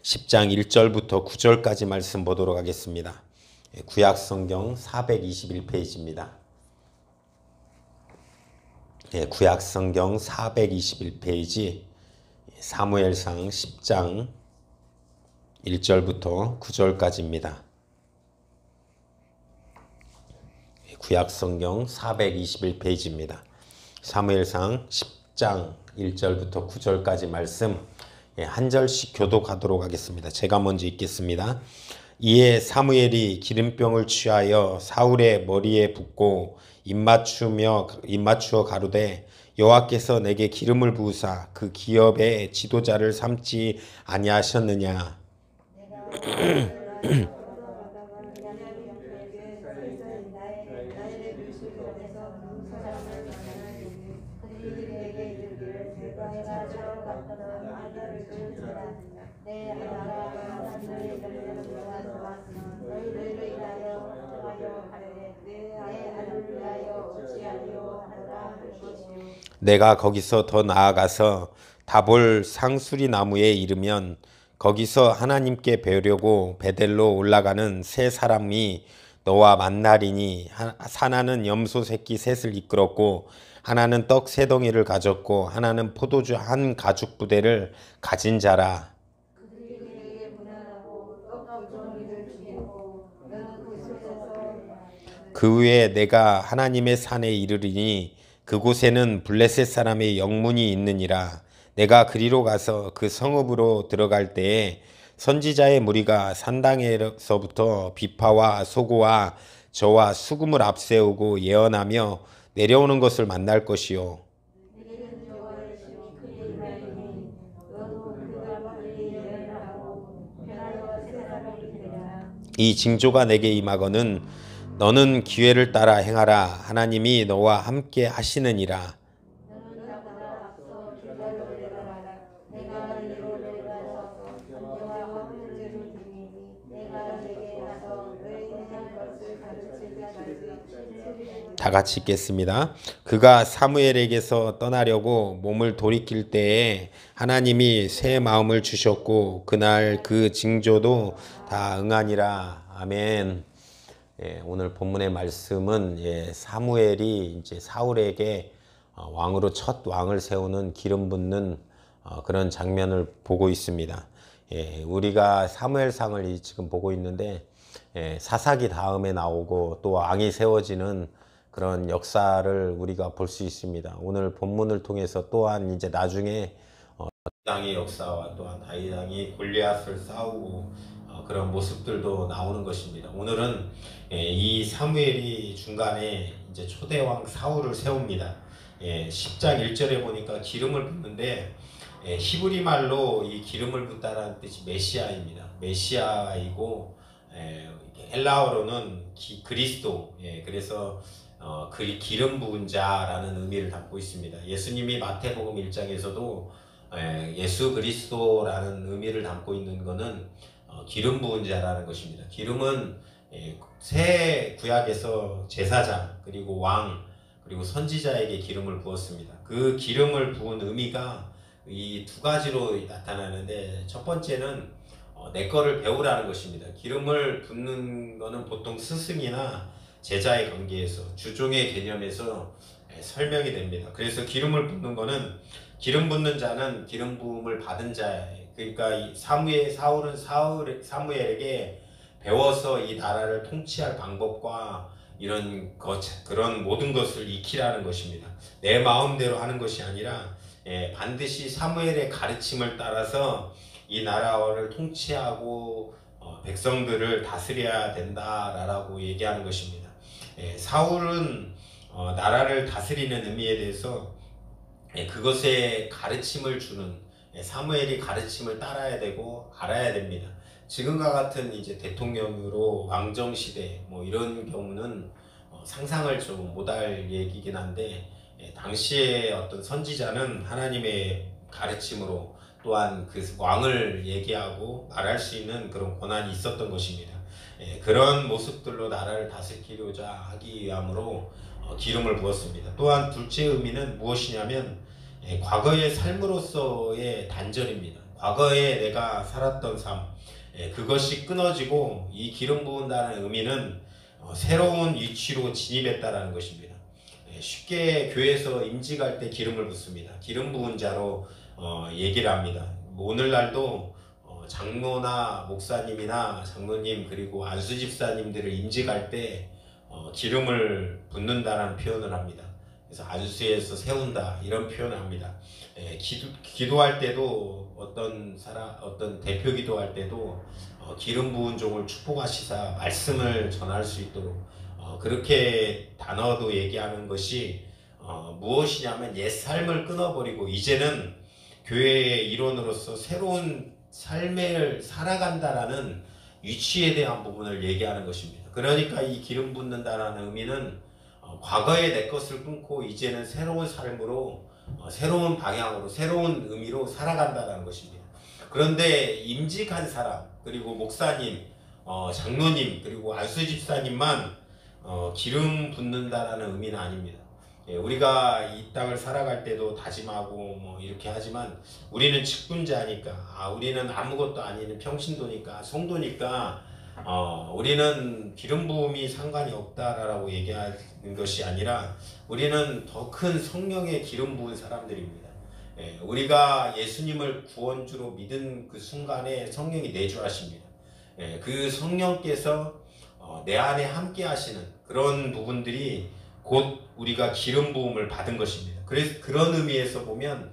10장 1절부터 9절까지 말씀 보도록 하겠습니다. 구약성경 421페이지입니다. 구약성경 421페이지 사무엘상 10장 1절부터 9절까지입니다. 구약성경 421페이지입니다. 사무엘상 10장 1절부터 9절까지 말씀 한 절씩 교독하도록 하겠습니다. 제가 먼저 읽겠습니다. 이에 사무엘이 기름병을 취하여 사울의 머리에 붓고 입맞추어 가로되 여호와께서 내게 기름을 부으사 그 기업의 지도자를 삼지 아니하셨느냐. 내가 거기서 더 나아가서 다볼 상수리 나무에 이르면 거기서 하나님께 배우려고 베델로 올라가는 세 사람이 너와 만나리니 하나는 염소 새끼 셋을 이끌었고 하나는 떡 세 덩이를 가졌고 하나는 포도주 한 가죽 부대를 가진 자라. 그 후에 내가 하나님의 산에 이르리니 그곳에는 블레셋 사람의 영문이 있느니라. 내가 그리로 가서 그 성읍으로 들어갈 때에 선지자의 무리가 산당에서부터 비파와 소고와 저와 수금을 앞세우고 예언하며 내려오는 것을 만날 것이요. 이 징조가 내게 임하거는 너는 기회를 따라 행하라. 하나님이 너와 함께 하시느니라. 다 같이 읽겠습니다. 그가 사무엘에게서 떠나려고 몸을 돌이킬 때에 하나님이 새 마음을 주셨고 그날 그 징조도 다 응하니라. 아멘. 오늘 본문의 말씀은 사무엘이 이제 사울에게 왕으로 첫 왕을 세우는 기름 붓는 그런 장면을 보고 있습니다. 우리가 사무엘상을 지금 보고 있는데 사사기 다음에 나오고 또 왕이 세워지는 그런 역사를 우리가 볼 수 있습니다. 오늘 본문을 통해서 또한 이제 나중에 다윗왕의 역사와 또한 다윗왕이 골리앗을 싸우고 그런 모습들도 나오는 것입니다. 오늘은 이 사무엘이 중간에 이제 초대왕 사울을 세웁니다. 10장 1절에 보니까 기름을 붓는데 히브리 말로 이 기름을 붓다라는 뜻이 메시아입니다. 메시아이고 헬라어로는 그리스도, 그래서 기름 부은 자라는 의미를 담고 있습니다. 예수님이 마태복음 1장에서도 예수 그리스도라는 의미를 담고 있는 것은 기름 부은 자라는 것입니다. 기름은 새 구약에서 제사장 그리고 왕 그리고 선지자에게 기름을 부었습니다. 그 기름을 부은 의미가 이 두 가지로 나타나는데 첫 번째는 내 거를 배우라는 것입니다. 기름을 붓는 것은 보통 스승이나 제자의 관계에서 주종의 개념에서 설명이 됩니다. 그래서 기름을 붓는 것은 기름 붓는 자는 기름 부음을 받은 자예요. 그러니까 사울은 사무엘에게 배워서 이 나라를 통치할 방법과 그런 모든 것을 익히라는 것입니다. 내 마음대로 하는 것이 아니라 반드시 사무엘의 가르침을 따라서 이 나라를 통치하고 백성들을 다스려야 된다라고 얘기하는 것입니다. 사울은 나라를 다스리는 의미에 대해서 그것에 가르침을 주는 사무엘이 가르침을 따라야 되고 알아야 됩니다. 지금과 같은 이제 대통령으로 왕정 시대 이런 경우는 상상을 좀 못할 얘기긴 한데 당시에 어떤 선지자는 하나님의 가르침으로 또한 그 왕을 얘기하고 말할 수 있는 그런 권한이 있었던 것입니다. 그런 모습들로 나라를 다스리고자 하기 위함으로 기름을 부었습니다. 또한 둘째 의미는 무엇이냐면 과거의 삶으로서의 단절입니다. 과거에 내가 살았던 삶, 그것이 끊어지고 이 기름 부은다는 의미는 새로운 위치로 진입했다라는 것입니다. 쉽게 교회에서 임직할 때 기름을 붓습니다. 기름 부은 자로 얘기를 합니다. 오늘날도 장로나 목사님이나 장로님 그리고 안수 집사님들을 임직할 때 기름을 붓는다라는 표현을 합니다. 그래서 안수에서 세운다 이런 표현을 합니다. 기도할 때도 어떤 대표 기도할 때도 기름 부은 종을 축복하시사 말씀을 전할 수 있도록 그렇게 단어도 얘기하는 것이 무엇이냐면 옛 삶을 끊어버리고 이제는 교회의 일원으로서 새로운 삶을 살아간다라는 위치에 대한 부분을 얘기하는 것입니다. 그러니까 이 기름 붓는다라는 의미는 과거의 내 것을 끊고 이제는 새로운 삶으로 새로운 방향으로 새로운 의미로 살아간다는 것입니다. 그런데 임직한 사람 그리고 목사님, 장로님 그리고 안수 집사님만 기름 붓는다라는 의미는 아닙니다. 우리가 이 땅을 살아갈 때도 다짐하고 뭐 이렇게 하지만 우리는 직분자니까 우리는 아무것도 아닌 평신도니까 성도니까 우리는 기름 부음이 상관이 없다라고 얘기하는 것이 아니라 우리는 더 큰 성령의 기름 부은 사람들입니다. 우리가 예수님을 구원주로 믿은 그 순간에 성령이 내주하십니다. 그 성령께서 내 안에 함께 하시는 그런 부분들이 곧 우리가 기름 부음을 받은 것입니다. 그래서 그런 의미에서 보면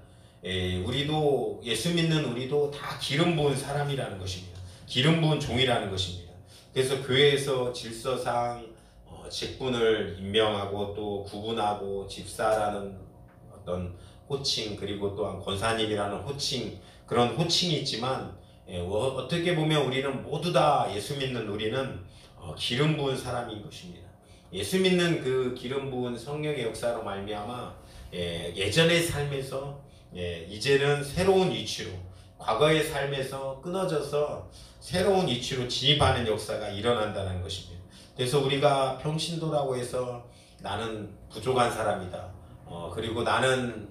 우리도 예수 믿는 우리도 다 기름 부은 사람이라는 것입니다. 기름 부은 종이라는 것입니다. 그래서 교회에서 질서상 직분을 임명하고 또 구분하고 집사라는 어떤 호칭 그리고 또한 권사님이라는 호칭 그런 호칭이 있지만 어떻게 보면 우리는 모두 다 예수 믿는 우리는 기름 부은 사람인 것입니다. 예수 믿는 그 기름 부은 성령의 역사로 말미암아 예전의 삶에서 이제는 새로운 위치로 과거의 삶에서 끊어져서 새로운 위치로 진입하는 역사가 일어난다는 것입니다. 그래서 우리가 평신도라고 해서 나는 부족한 사람이다. 그리고 나는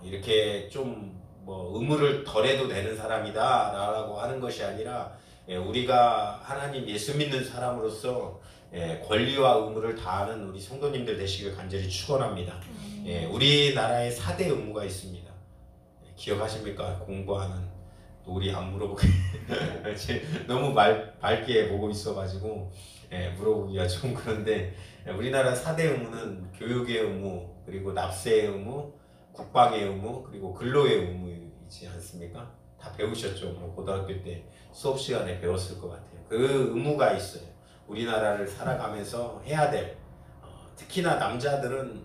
이렇게 좀 뭐 의무를 덜해도 되는 사람이다 라고 하는 것이 아니라 우리가 하나님 예수 믿는 사람으로서 권리와 의무를 다하는 우리 성도님들 되시길 간절히 축원합니다. 우리나라에 4대 의무가 있습니다. 기억하십니까? 공부하는 우리 안 물어보고 너무 밝게 보고 있어가지고 물어보기가 좀 그런데 우리나라 4대 의무는 교육의 의무 그리고 납세의 의무 국방의 의무 그리고 근로의 의무이지 않습니까? 다 배우셨죠? 뭐 고등학교 때 수업 시간에 배웠을 것 같아요. 그 의무가 있어요. 우리나라를 살아가면서 해야 될 특히나 남자들은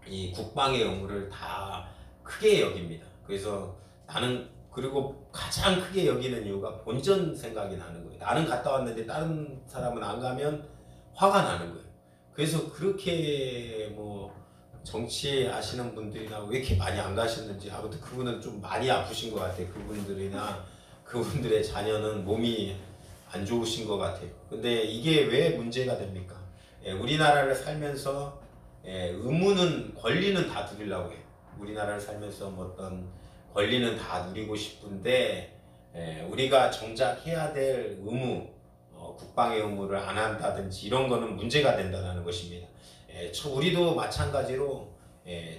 이 국방의 의무를 다 크게 여깁니다. 그래서 나는 그리고 가장 크게 여기는 이유가 본전 생각이 나는 거예요. 나는 갔다 왔는데 다른 사람은 안 가면 화가 나는 거예요. 그래서 그렇게 뭐 정치하시는 분들이나 왜 이렇게 많이 안 가셨는지 아무튼 그분은 좀 많이 아프신 것 같아요. 그분들이나 그분들의 자녀는 몸이 안 좋으신 것 같아요. 근데 이게 왜 문제가 됩니까? 우리나라를 살면서 의무는 권리는 다 누리려고 해요. 우리나라를 살면서 뭐 어떤 권리는 다 누리고 싶은데 우리가 정작 해야 될 의무 국방의 의무를 안 한다든지 이런 거는 문제가 된다는 것입니다. 우리도 마찬가지로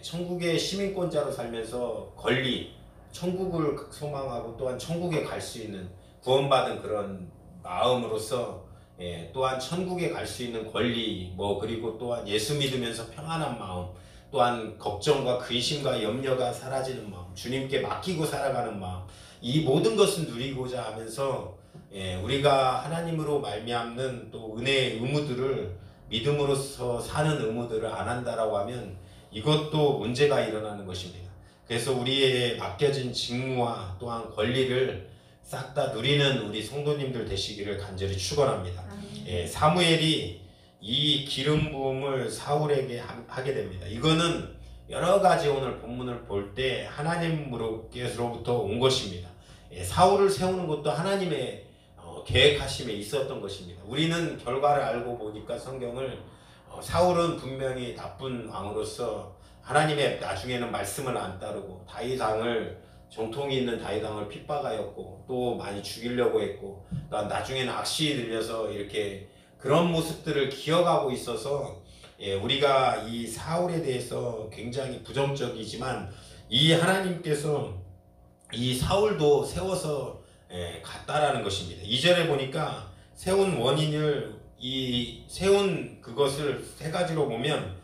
천국의 시민권자로 살면서 권리, 천국을 소망하고 또한 천국에 갈 수 있는 구원받은 그런 마음으로서 또한 천국에 갈 수 있는 권리 그리고 또한 예수 믿으면서 평안한 마음 또한 걱정과 근심과 염려가 사라지는 마음 주님께 맡기고 살아가는 마음 이 모든 것을 누리고자 하면서 우리가 하나님으로 말미암는 또 은혜의 의무들을 믿음으로써 사는 의무들을 안 한다라고 하면 이것도 문제가 일어나는 것입니다. 그래서 우리의 맡겨진 직무와 또한 권리를 싹 다 누리는 우리 성도님들 되시기를 간절히 축원합니다. 사무엘이 이 기름 부음을 사울에게 하게 됩니다. 이거는 여러 가지 오늘 본문을 볼 때 하나님으로부터 온 것입니다. 사울을 세우는 것도 하나님의 계획하심에 있었던 것입니다. 우리는 결과를 알고 보니까 성경을 사울은 분명히 나쁜 왕으로서 하나님의 나중에는 말씀을 안 따르고 다윗 왕을 정통이 있는 다윗왕을 핍박하였고 또 많이 죽이려고 했고 그러니까 나중에는 악시 들려서 이렇게 그런 모습들을 기억하고 있어서 우리가 이 사울에 대해서 굉장히 부정적이지만 이 하나님께서 이 사울도 세워서 갔다라는 것입니다. 2절에 보니까 세운 원인을 이 세운 그것을 세 가지로 보면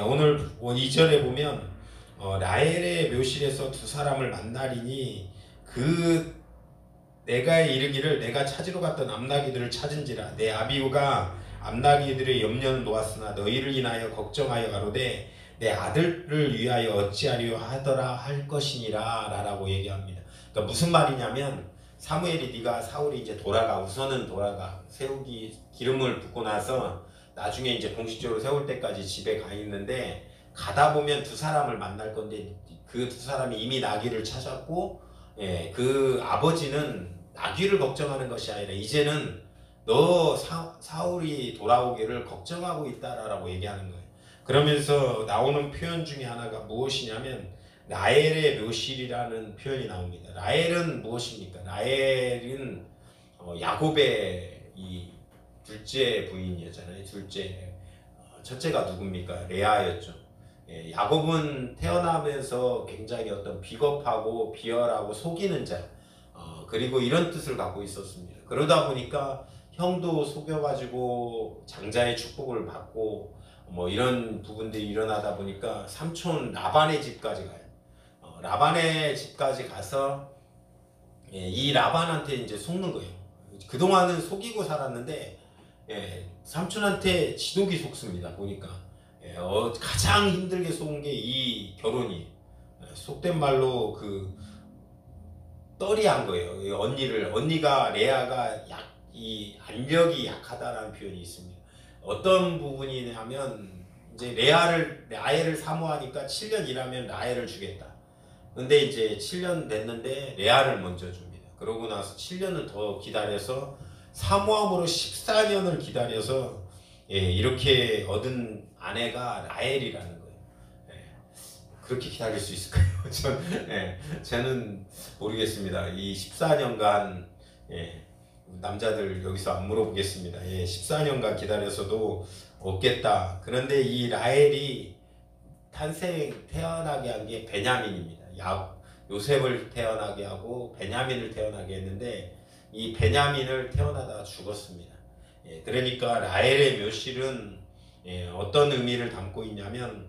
오늘 2절에 보면 라헬의 묘실에서 두 사람을 만나리니 그 내가 이르기를 내가 찾으러 갔던 암나기들을 찾은지라 내 아비후가 암나기들의 염려는 놓았으나 너희를 인하여 걱정하여 가로되 내 아들을 위하여 어찌하려 하더라 할 것이니라 라고 얘기합니다. 그러니까 무슨 말이냐면 사무엘이 네가 사울이 이제 돌아가 우선은 돌아가 세우기 기름을 붓고 나서 나중에 이제 공식적으로 세울 때까지 집에 가 있는데 가다 보면 두 사람을 만날 건데 그 두 사람이 이미 나귀를 찾았고 그 아버지는 나귀를 걱정하는 것이 아니라 이제는 너 사울이 돌아오기를 걱정하고 있다라고 얘기하는 거예요. 그러면서 나오는 표현 중에 하나가 무엇이냐면 라헬의 묘실이라는 표현이 나옵니다. 라헬은 무엇입니까? 라헬은 야곱의 이 둘째 부인이었잖아요. 둘째 첫째가 누굽니까? 레아였죠. 야곱은 태어나면서 굉장히 어떤 비겁하고 비열하고 속이는 자 그리고 이런 뜻을 갖고 있었습니다. 그러다 보니까 형도 속여가지고 장자의 축복을 받고 뭐 이런 부분들이 일어나다 보니까 삼촌 라반의 집까지 가요. 라반의 집까지 가서 이 라반한테 이제 속는 거예요. 그동안은 속이고 살았는데 삼촌한테 지독이 속습니다. 보니까 가장 힘들게 속은 게 이 결혼이 속된 말로 그 떨이한 거예요. 언니가 레아가 이 안력이 약하다라는 표현이 있습니다. 어떤 부분이냐면 이제 라헬을 사모하니까 7년 일하면 라헬을 주겠다. 근데 이제 7년 됐는데 레아를 먼저 줍니다. 그러고 나서 7년을 더 기다려서 사모함으로 14년을 기다려서 이렇게 얻은 아내가 라헬이라는 거예요. 그렇게 기다릴 수 있을까요? 저는 모르겠습니다. 이 14년간 남자들 여기서 안 물어보겠습니다. 14년간 기다려서도 없겠다. 그런데 이 라헬이 태어나게 한 게 베냐민입니다. 요셉을 태어나게 하고 베냐민을 태어나게 했는데 이 베냐민을 태어나다가 죽었습니다. 그러니까 라헬의 묘실은 어떤 의미를 담고 있냐면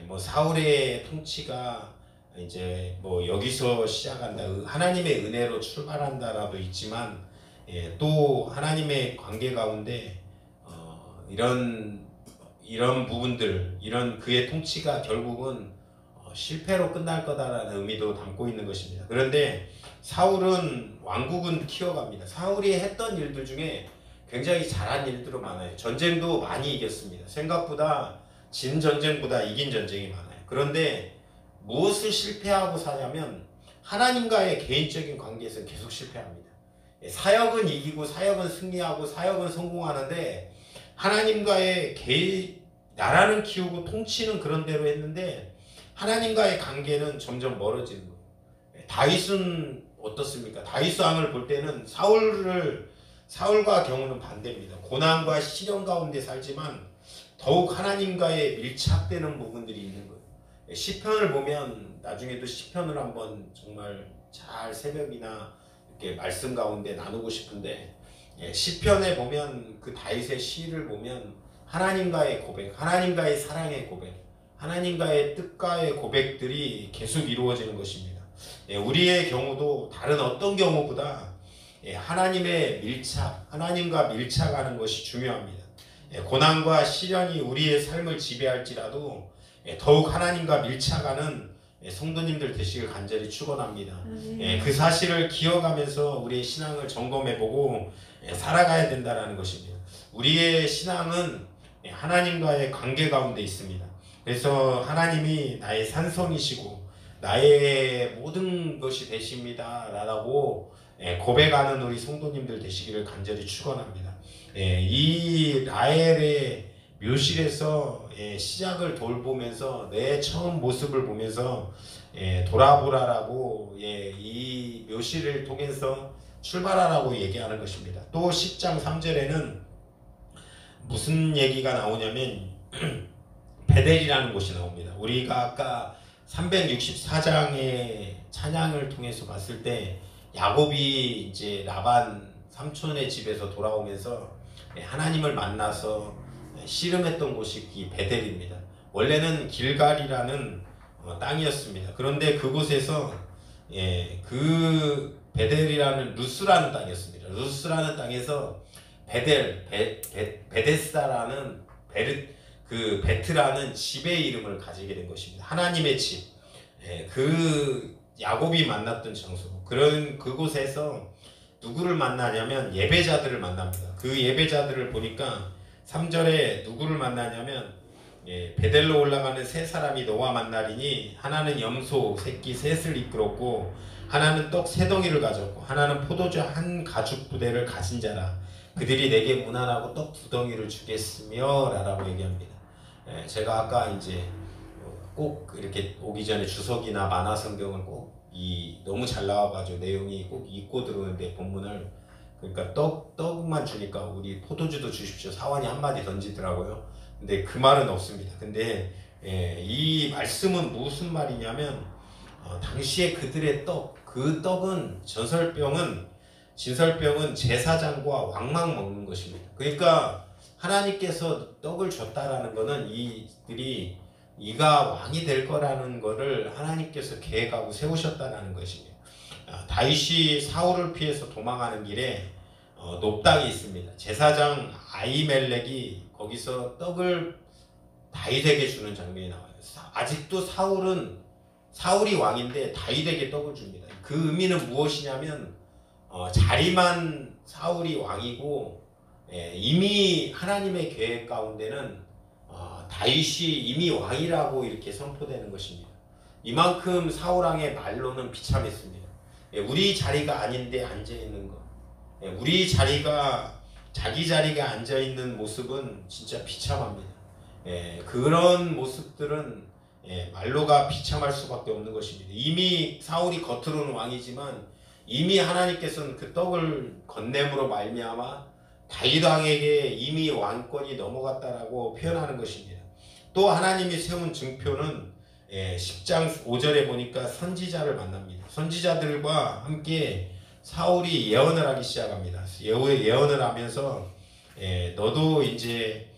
뭐 사울의 통치가 이제 뭐 여기서 시작한다, 하나님의 은혜로 출발한다라도 있지만 또 하나님의 관계 가운데 이런 부분들, 이런 그의 통치가 결국은 실패로 끝날 거다라는 의미도 담고 있는 것입니다. 그런데 사울은 왕국은 키워갑니다. 사울이 했던 일들 중에 굉장히 잘한 일들도 많아요. 전쟁도 많이 이겼습니다. 생각보다 진 전쟁보다 이긴 전쟁이 많아요. 그런데 무엇을 실패하고 사냐면 하나님과의 개인적인 관계에서 계속 실패합니다. 사역은 이기고 사역은 승리하고 사역은 성공하는데 하나님과의 나라는 키우고 통치는 그런 대로 했는데 하나님과의 관계는 점점 멀어지는 거예요. 다윗은 어떻습니까? 다윗 왕을 볼 때는 사울과 경우는 반대입니다. 고난과 시련 가운데 살지만 더욱 하나님과의 밀착되는 부분들이 있는 거예요. 시편을 보면 나중에도 시편을 한번 정말 잘 새벽이나 이렇게 말씀 가운데 나누고 싶은데 시편에 보면 그 다윗의 시를 보면 하나님과의 고백, 하나님과의 사랑의 고백, 하나님과의 뜻과의 고백들이 계속 이루어지는 것입니다. 우리의 경우도 다른 어떤 경우보다 하나님의 밀착, 하나님과 밀착하는 것이 중요합니다. 고난과 시련이 우리의 삶을 지배할지라도 더욱 하나님과 밀착하는 성도님들 되시길 간절히 축원합니다. 그 사실을 기억하면서 우리의 신앙을 점검해보고 살아가야 된다는 것입니다. 우리의 신앙은 하나님과의 관계 가운데 있습니다. 그래서 하나님이 나의 산성이시고 나의 모든 것이 되십니다 라고 고백하는 우리 성도님들 되시기를 간절히 축원합니다. 이 라헬의 묘실에서 시작을 돌보면서 내 처음 모습을 보면서 돌아보라라고 이 묘시를 통해서 출발하라고 얘기하는 것입니다. 또 10장 3절에는 무슨 얘기가 나오냐면 베델이라는 곳이 나옵니다. 우리가 아까 364장의 찬양을 통해서 봤을 때 야곱이 이제 라반 삼촌의 집에서 돌아오면서 하나님을 만나서 씨름했던 곳이 이 베델입니다. 원래는 길갈이라는 땅이었습니다. 그런데 그곳에서 그 베델이라는 루스라는 땅이었습니다. 루스라는 땅에서 베데스다라는 베트라는 집의 이름을 가지게 된 것입니다. 하나님의 집. 그 야곱이 만났던 장소. 그곳에서 누구를 만나냐면 예배자들을 만납니다. 그 예배자들을 보니까 3절에 누구를 만나냐면 베델로 올라가는 세 사람이 너와 만나리니 하나는 염소 새끼 셋을 이끌었고 하나는 떡 세 덩이를 가졌고 하나는 포도주 한 가죽 부대를 가진 자라. 그들이 내게 무난하고 떡 두 덩이를 주겠으며 라고 얘기합니다. 제가 아까 이제 꼭 이렇게 오기 전에 주석이나 만화 성경을 꼭 너무 잘 나와가지고 내용이 꼭 읽고 들어오는데 본문을 그러니까 떡만 주니까 우리 포도주도 주십시오 사원이 한마디 던지더라고요. 근데 그 말은 없습니다. 근데 이 말씀은 무슨 말이냐면 당시에 그들의 그 떡은 진설병은 제사장과 왕만 먹는 것입니다. 그러니까 하나님께서 떡을 줬다라는 것은 이가 왕이 될 거라는 것을 하나님께서 계획하고 세우셨다라는 것입니다. 다윗이 사울을 피해서 도망가는 길에 높당이 있습니다. 제사장 아히멜렉이 거기서 떡을 다윗에게 주는 장면이 나와요. 아직도 사울이 왕인데 다윗에게 떡을 줍니다. 그 의미는 무엇이냐면 자리만 사울이 왕이고 이미 하나님의 계획 가운데는 다윗이 이미 왕이라고 이렇게 선포되는 것입니다. 이만큼 사울왕의 말로는 비참했습니다. 우리 자리가 아닌데 앉아있는 것, 우리 자리가 자기 자리가 앉아있는 모습은 진짜 비참합니다. 그런 모습들은 말로가 비참할 수밖에 없는 것입니다. 이미 사울이 겉으로는 왕이지만 이미 하나님께서는 그 떡을 건냄으로 말미암아 다윗 왕에게 이미 왕권이 넘어갔다라고 표현하는 것입니다. 또 하나님이 세운 증표는 10장 5절에 보니까 선지자를 만납니다. 선지자들과 함께 사울이 예언을 하기 시작합니다. 예언을 하면서 너도 이제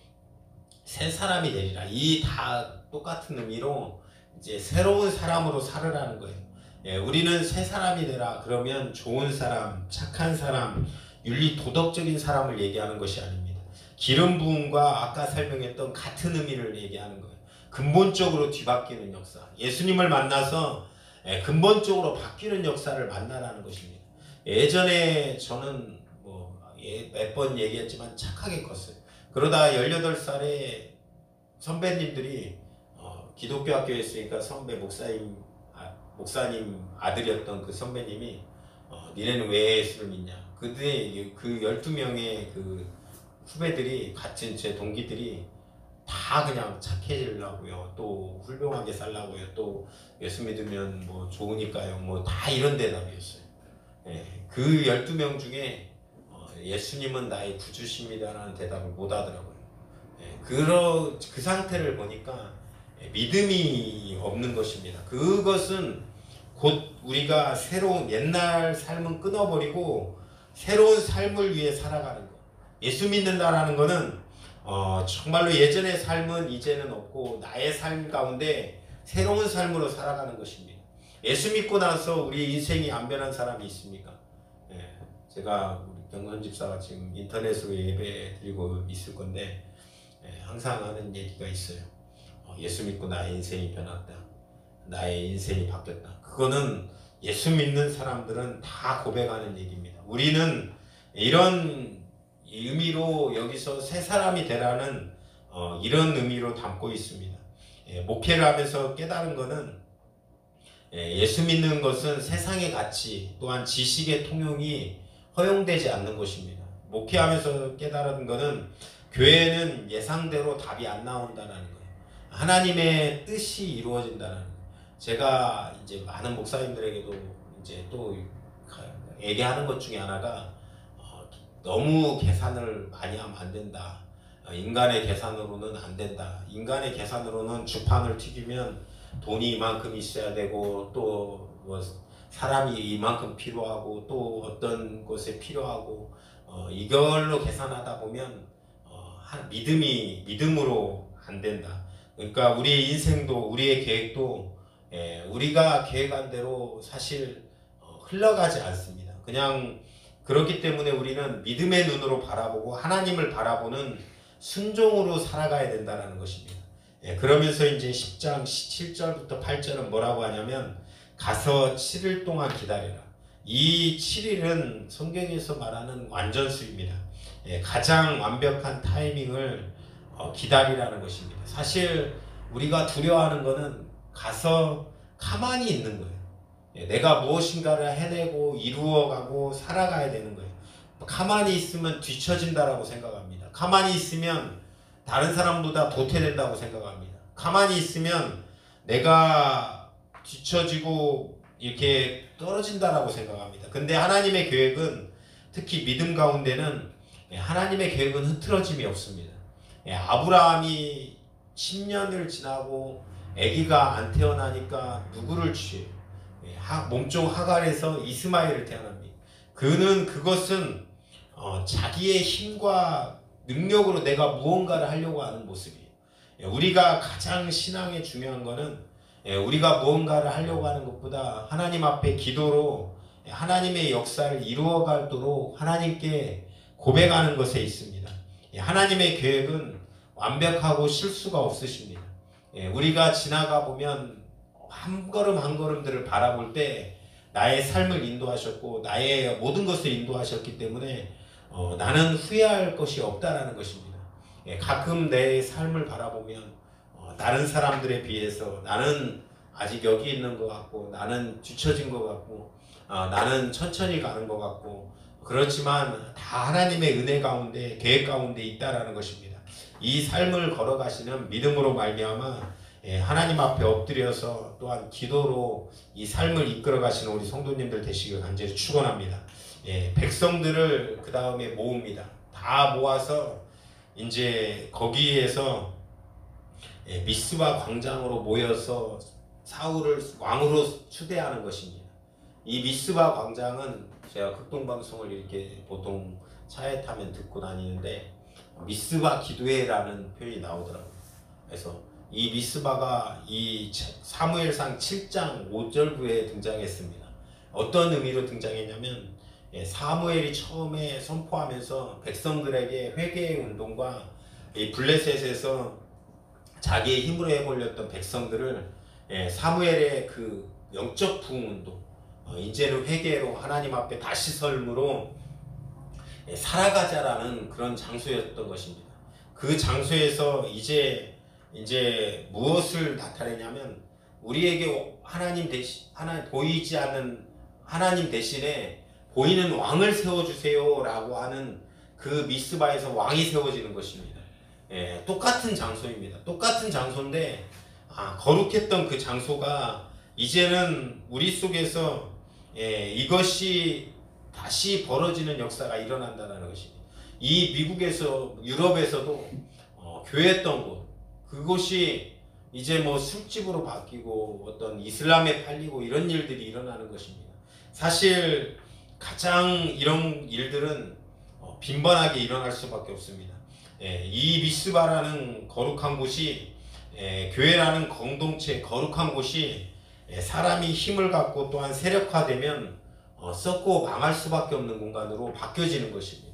새 사람이 되리라. 이 다 똑같은 의미로 이제 새로운 사람으로 살으라는 거예요. 우리는 새 사람이 되라. 그러면 좋은 사람, 착한 사람, 윤리 도덕적인 사람을 얘기하는 것이 아닙니다. 기름 부음과 아까 설명했던 같은 의미를 얘기하는 거예요. 근본적으로 뒤바뀌는 역사. 예수님을 만나서 근본적으로 바뀌는 역사를 만나라는 것입니다. 예전에 저는 몇 번 얘기했지만 착하게 컸어요. 그러다 18살에 선배님들이 기독교 학교에 있으니까 선배 목사님 아들이었던 그 선배님이 니네는 왜 예수를 믿냐. 그때 그 12명의 그 후배들이 같은 제 동기들이 다 그냥 착해지려고요. 또 훌륭하게 살라고요. 또 예수 믿으면 뭐 좋으니까요. 뭐 다 이런 대답이었어요. 그 12명 중에 예수님은 나의 구주십니다라는 대답을 못 하더라고요. 그 상태를 보니까 믿음이 없는 것입니다. 그것은 곧 우리가 새로운 옛날 삶은 끊어버리고 새로운 삶을 위해 살아가는 것. 예수 믿는다라는 것은 정말로 예전의 삶은 이제는 없고 나의 삶 가운데 새로운 삶으로 살아가는 것입니다. 예수 믿고 나서 우리 인생이 안 변한 사람이 있습니까? 제가 우리 경선 집사가 지금 인터넷으로 예배 드리고 있을 건데 항상 하는 얘기가 있어요. 예수 믿고 나의 인생이 변했다. 나의 인생이 바뀌었다. 그거는 예수 믿는 사람들은 다 고백하는 얘기입니다. 우리는 이런 의미로 여기서 새 사람이 되라는 이런 의미로 담고 있습니다. 목회를 하면서 깨달은 것은 예수 믿는 것은 세상의 가치 또한 지식의 통용이 허용되지 않는 것입니다. 목회하면서 깨달은 것은 교회는 예상대로 답이 안 나온다는 거예요. 하나님의 뜻이 이루어진다는 거예요. 제가 이제 많은 목사님들에게도 이제 또 얘기하는 것 중에 하나가 너무 계산을 많이 하면 안 된다. 인간의 계산으로는 안 된다. 인간의 계산으로는 주판을 튀기면 돈이 이만큼 있어야 되고 또 뭐 사람이 이만큼 필요하고 또 어떤 것에 필요하고 이걸로 계산하다 보면 믿음으로 안 된다. 그러니까 우리의 인생도 우리의 계획도 우리가 계획한 대로 사실 흘러가지 않습니다. 그냥 그렇기 때문에 우리는 믿음의 눈으로 바라보고 하나님을 바라보는 순종으로 살아가야 된다는 것입니다. 그러면서 이제 10장 7절부터 8절은 뭐라고 하냐면 가서 7일 동안 기다려라. 이 7일은 성경에서 말하는 완전수입니다. 가장 완벽한 타이밍을 기다리라는 것입니다. 사실 우리가 두려워하는 것은 가서 가만히 있는 거예요. 내가 무엇인가를 해내고 이루어가고 살아가야 되는 거예요. 가만히 있으면 뒤처진다라고 생각합니다. 가만히 있으면 다른 사람보다 도태된다고 생각합니다. 가만히 있으면 내가 뒤처지고 이렇게 떨어진다라고 생각합니다. 근데 하나님의 계획은, 특히 믿음 가운데는 하나님의 계획은 흐트러짐이 없습니다. 아브라함이 10년을 지나고 아기가 안 태어나니까 누구를 취해요? 몸종 하갈에서 이스마엘을 태어납니다. 그것은 자기의 힘과 능력으로 내가 무언가를 하려고 하는 모습이에요. 우리가 가장 신앙에 중요한 거는 우리가 무언가를 하려고 하는 것보다 하나님 앞에 기도로 하나님의 역사를 이루어가도록 하나님께 고백하는 것에 있습니다. 하나님의 계획은 완벽하고 실수가 없으십니다. 우리가 지나가 보면 한 걸음 한 걸음들을 바라볼 때 나의 삶을 인도하셨고 나의 모든 것을 인도하셨기 때문에 나는 후회할 것이 없다라는 것입니다. 가끔 내 삶을 바라보면 다른 사람들에 비해서 나는 아직 여기 있는 것 같고 나는 뒤처진 것 같고 나는 천천히 가는 것 같고 그렇지만 다 하나님의 은혜 가운데 계획 가운데 있다라는 것입니다. 이 삶을 걸어가시는 믿음으로 말미암아 하나님 앞에 엎드려서 또한 기도로 이 삶을 이끌어 가시는 우리 성도님들 되시길 간절히 축원합니다. 백성들을 그 다음에 모읍니다. 다 모아서 이제 거기에서 미스바 광장으로 모여서 사울을 왕으로 추대하는 것입니다. 이 미스바 광장은 제가 극동방송을 이렇게 보통 차에 타면 듣고 다니는데 미스바 기도회라는 표현이 나오더라고요. 그래서 이 미스바가 이 사무엘상 7장 5절부에 등장했습니다. 어떤 의미로 등장했냐면 사무엘이 처음에 선포하면서 백성들에게 회개의 운동과 이 블레셋에서 자기의 힘으로 해보렸던 백성들을 사무엘의 그 영적 부흥운동, 이제는 회개로 하나님 앞에 다시 설므로 살아가자라는 그런 장소였던 것입니다. 그 장소에서 이제 무엇을 나타내냐면 우리에게 하나님 보이지 않는 하나님 대신에 보이는 왕을 세워주세요 라고 하는 그 미스바에서 왕이 세워지는 것입니다. 똑같은 장소입니다. 똑같은 장소인데 거룩했던 그 장소가 이제는 우리 속에서 이것이 다시 벌어지는 역사가 일어난다는 것입니다. 이 미국에서 유럽에서도 교회였던 곳, 그곳이 이제 뭐 술집으로 바뀌고 어떤 이슬람에 팔리고 이런 일들이 일어나는 것입니다. 사실 가장 이런 일들은 빈번하게 일어날 수밖에 없습니다. 이 미스바라는 거룩한 곳이 교회라는 공동체 거룩한 곳이 사람이 힘을 갖고 또한 세력화되면 썩고 망할 수밖에 없는 공간으로 바뀌어지는 것입니다.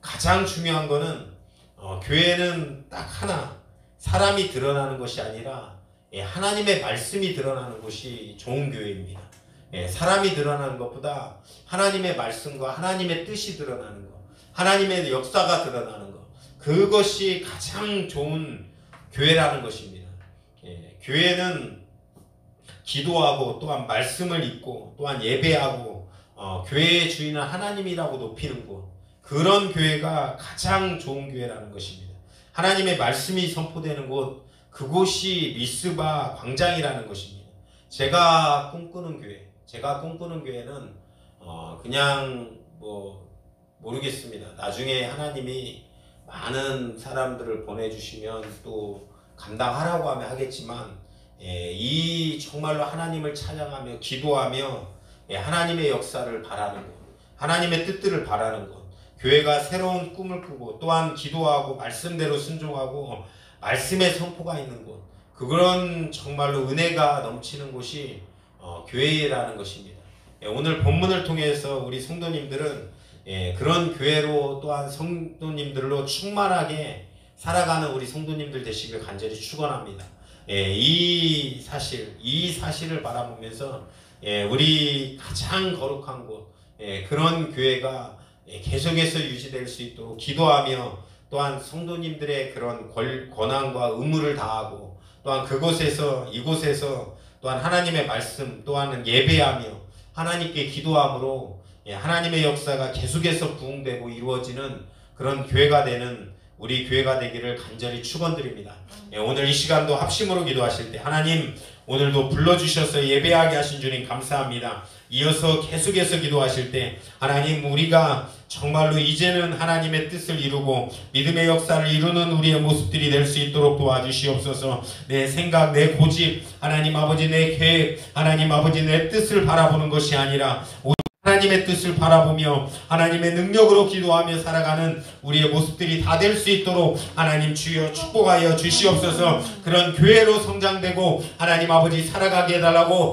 가장 중요한 것은 교회는 딱 하나, 사람이 드러나는 것이 아니라 하나님의 말씀이 드러나는 곳이 좋은 교회입니다. 사람이 드러나는 것보다 하나님의 말씀과 하나님의 뜻이 드러나는 것, 하나님의 역사가 드러나는 것, 그것이 가장 좋은 교회라는 것입니다. 교회는 기도하고 또한 말씀을 읽고 또한 예배하고 교회의 주인은 하나님이라고 높이는 곳, 그런 교회가 가장 좋은 교회라는 것입니다. 하나님의 말씀이 선포되는 곳, 그곳이 미스바 광장이라는 것입니다. 제가 꿈꾸는 교회는 그냥 모르겠습니다. 나중에 하나님이 많은 사람들을 보내주시면 또 감당하라고 하면 하겠지만, 이 정말로 하나님을 찬양하며 기도하며 하나님의 역사를 바라는 것, 하나님의 뜻들을 바라는 것, 교회가 새로운 꿈을 꾸고 또한 기도하고 말씀대로 순종하고 말씀의 선포가 있는 곳, 그런 정말로 은혜가 넘치는 곳이 교회라는 것입니다. 오늘 본문을 통해서 우리 성도님들은 그런 교회로 또한 성도님들로 충만하게 살아가는 우리 성도님들 되시길 간절히 축원합니다. 이 사실을 바라보면서 우리 가장 거룩한 곳, 그런 교회가 계속해서 유지될 수 있도록 기도하며 또한 성도님들의 그런 권한과 의무를 다하고 또한 이곳에서 또한 하나님의 말씀 또한 예배하며 하나님께 기도함으로 하나님의 역사가 계속해서 부흥되고 이루어지는 그런 교회가 되는 우리 교회가 되기를 간절히 축원드립니다. 오늘 이 시간도 합심으로 기도하실 때 하나님 오늘도 불러주셔서 예배하게 하신 주님 감사합니다. 이어서 계속해서 기도하실 때 하나님 우리가 정말로 이제는 하나님의 뜻을 이루고 믿음의 역사를 이루는 우리의 모습들이 될 수 있도록 도와주시옵소서. 내 생각, 내 고집, 하나님 아버지 내 계획, 하나님 아버지 내 뜻을 바라보는 것이 아니라 하나님의 뜻을 바라보며 하나님의 능력으로 기도하며 살아가는 우리의 모습들이 다 될 수 있도록 하나님 주여 축복하여 주시옵소서. 그런 교회로 성장되고 하나님 아버지 살아가게 해달라고